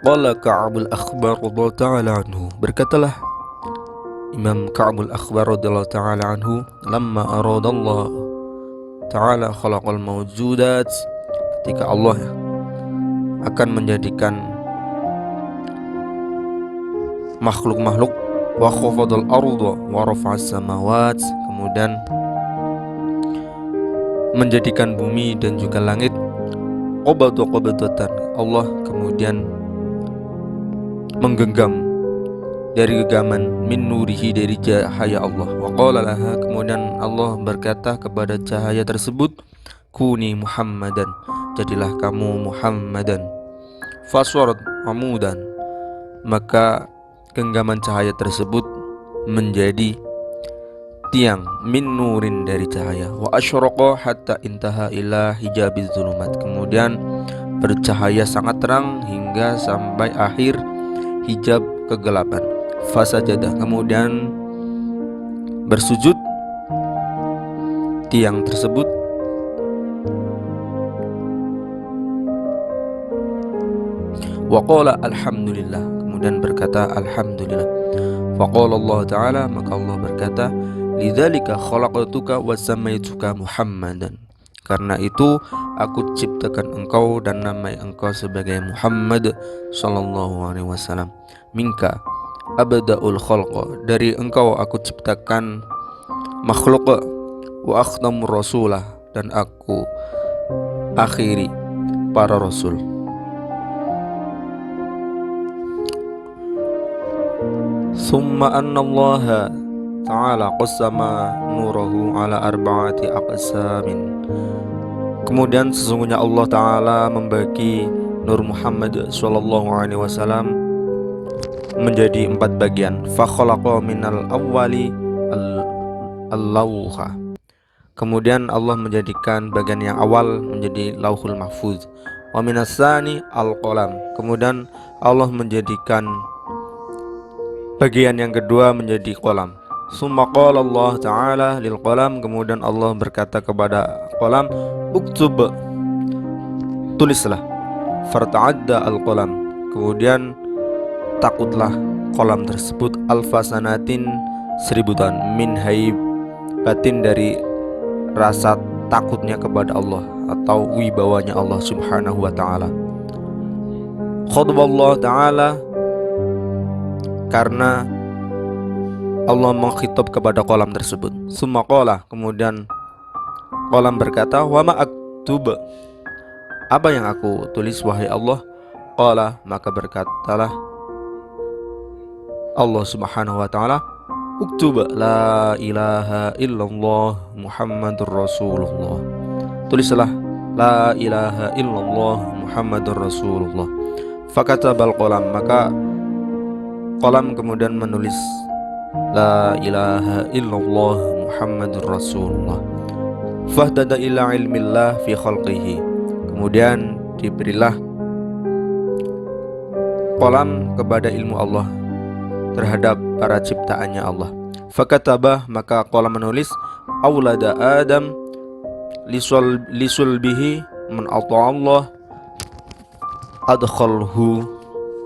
Qala Ka'bul Akhbar radhiyallahu ta'ala anhu, berkatalah Imam Ka'bul Akhbar radhiyallahu ta'ala anhu, lamma aradallah ta'ala khalaqal mawjudat, ketika Allah akan menjadikan makhluk-makhluk, wa khafadal arda wa rafa'as samawat, kemudian menjadikan bumi dan juga langit, qabdatan, Allah kemudian menggenggam dari genggaman min nurihi, dari cahaya Allah. Wa qala laha, kemudian Allah berkata kepada cahaya tersebut, kuni Muhammadan, jadilah kamu Muhammadan. Faswarat amudan, maka genggaman cahaya tersebut menjadi tiang min nurin, dari cahaya. Wa asyraqa hatta intaha ila hijabiz zulumat, kemudian bercahaya sangat terang hingga sampai akhir hijab kegelapan. Fasajadah, kemudian bersujud tiang tersebut. Wa qala alhamdulillah, kemudian berkata alhamdulillah. Fa qala Allah ta'ala, maka Allah berkata, lidzalika khalaqtuka wa samaituka Muhammadan, karena itu aku ciptakan engkau dan namai engkau sebagai Muhammad sallallahu alaihi wasallam. Minka abda'ul khalqa, dari engkau aku ciptakan makhluk. Wa akhtamur rasulah, dan aku akhiri para rasul. Summa anna Allah ta'ala qassama nurahu ala arba'ati aqsamin, kemudian sesungguhnya Allah ta'ala membagi Nur Muhammad sallallahu alaihi wasallam menjadi 4 bagian. Fa khalaqa minal awwali al-lawha, kemudian Allah menjadikan bagian yang awal menjadi lauhul mahfuz. Wa minas tsani al-qalam, kemudian Allah menjadikan bagian yang kedua menjadi qalam. Summa qala Allah ta'ala lil qalam, kemudian Allah berkata kepada qalam, uktub, tulislah. Farta'adda al-qalam, kemudian takutlah qalam tersebut alfasanatin, 1000 tahun, min haibatin, dari rasa takutnya kepada Allah atau wibawanya Allah subhanahu wa ta'ala. Khadballah ta'ala, karena Allah mengkhitab kepada qalam tersebut. Summa qala, kemudian qalam berkata, wa ma aktub, apa yang aku tulis wahai Allah? Qala, maka berkatalah Allah subhanahu wa ta'ala, uktub la ilaha illallah Muhammadur Rasulullah, tulislah la ilaha illallah Muhammadur Rasulullah. Fakatabal qalam, maka qalam kemudian menulis la ilaha illallah Muhammadur Rasulullah. Fahdada ila ilmillah fi khalqihi, kemudian diberilah qalam kepada ilmu Allah terhadap para ciptaannya Allah. Fakatabah, maka qalam menulis aulada Adam lisulbihi man ata'allah adkhalhu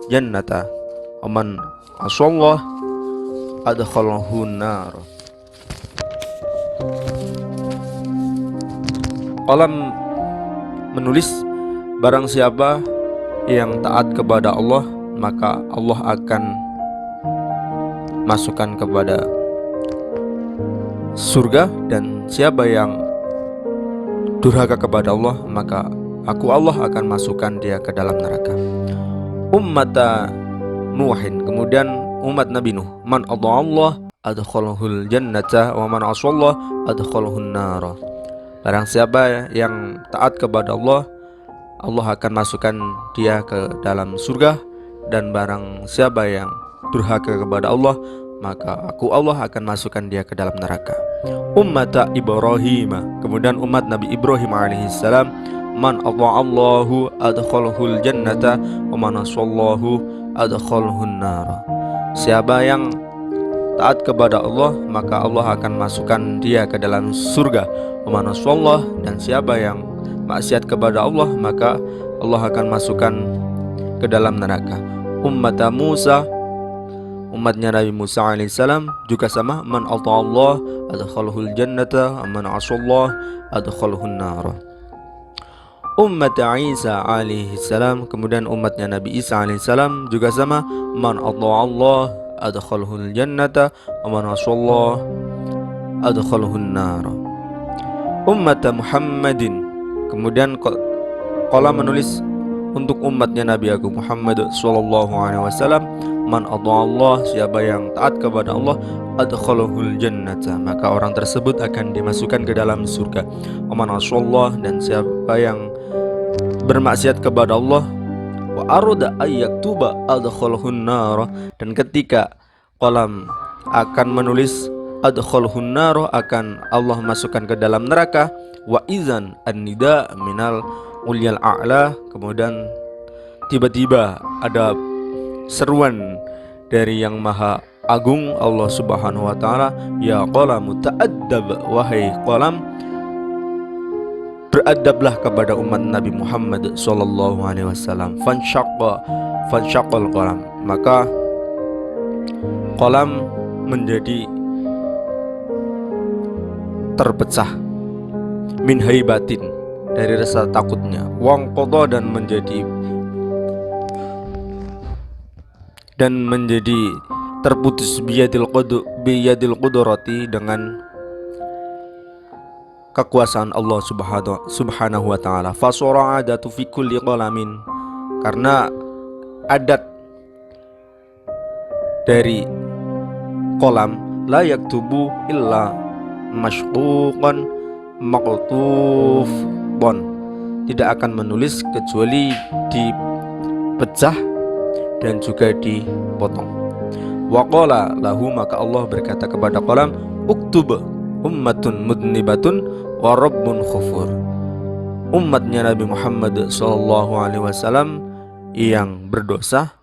jannata wa man asallah adkhalhu nar. Qalam menulis, barang siapa yang taat kepada Allah, maka Allah akan masukkan kepada surga, dan siapa yang durhaka kepada Allah, maka aku Allah akan masukkan dia ke dalam neraka. Ummata Nuhin, kemudian umat Nabi Nuh, man Allah adkhalahul jannata wa man asallah adkhalahun nar. Barang siapa yang taat kepada Allah, Allah akan masukkan dia ke dalam surga, dan barang siapa yang durhaka kepada Allah, maka aku Allah akan masukkan dia ke dalam neraka. Ummata Ibrahim, kemudian umat Nabi Ibrahim alaihissalam, man Allahu adkhalahul jannata wa man asallahu adkhalahun nar. Siapa yang taat kepada Allah, maka Allah akan masukkan dia ke dalam surga. Wa man asallah, dan siapa yang maksiat kepada Allah, maka Allah akan masukkan ke dalam neraka. Ummat Musa, umatnya Nabi Musa alaihissalam juga sama, man Allah adkhalahul jannata, man asallah adkhalahun nar. Umat Isa alaihissalam, kemudian umatnya Nabi Isa alaihissalam juga sama, man Allah adkhalahul jannata, man asallah adkhalahun nar. Umat Muhammadin, kemudian qala menulis untuk umatnya Nabi Agung Muhammad sallallahu alaihi wasallam, man Allah, siapa yang taat kepada Allah, adkhalahul jannata, maka orang tersebut akan dimasukkan ke dalam surga. Man asallah, dan siapa yang bermaksiat kepada Allah, wa arada ayyaktuba adkhalahun nar, dan ketika qalam akan menulis adkhalahun nar, akan Allah masukkan ke dalam neraka. Wa izan an-nida minal ulyal a'la, kemudian tiba-tiba ada seruan dari yang maha agung Allah subhanahu wa ta'ala, ya qalamu ta'addab, wahai qalam beradablah kepada umat Nabi Muhammad sallallahu alaihi wasallam. Fanshaqqal qalam, maka qalam menjadi terpecah, min haibatin, dari rasa takutnya, wang qada, dan menjadi terputus biyadil qudrati, dengan kekuasaan Allah subhanahu wa ta'ala. Fasara adatu fi kulli qalamin, karena adat dari qalam, la yaktubu illa mashquqan maqtufan, tidak akan menulis kecuali dipecah dan juga dipotong. Wa qala lahu, maka Allah berkata kepada qalam, uktub ummatun mudnibatun wa rabbun khufur, umatnya Nabi Muhammad sallallahu alaihi wasallam yang berdosa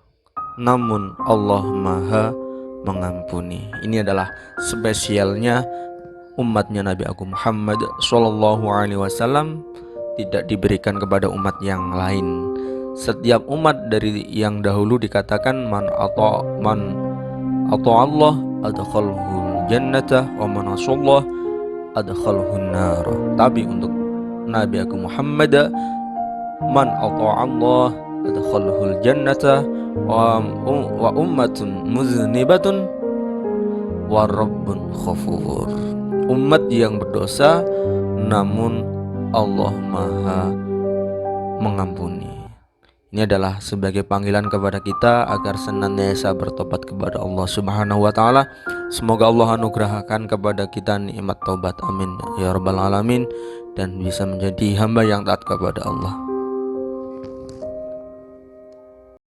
namun Allah Maha mengampuni. Ini adalah spesialnya umatnya Nabi Agung Muhammad sallallahu alaihi wasallam, tidak diberikan kepada umat yang lain. Setiap umat dari yang dahulu dikatakan man ata Allah adkhalahul jannata wa man asallah adkhalahun nar. Tapi untuk Nabi Agung Muhammad, man ata Allah adkhalahul jannata wa ummatun muznibatun wa rabbun khafur, umat yang berdosa namun Allah Maha mengampuni. Ini adalah sebagai panggilan kepada kita agar senantiasa bertobat kepada Allah subhanahu wa ta'ala. Semoga Allah anugerahkan kepada kita nikmat taubat, amin ya rabbal alamin, dan bisa menjadi hamba yang taat kepada Allah.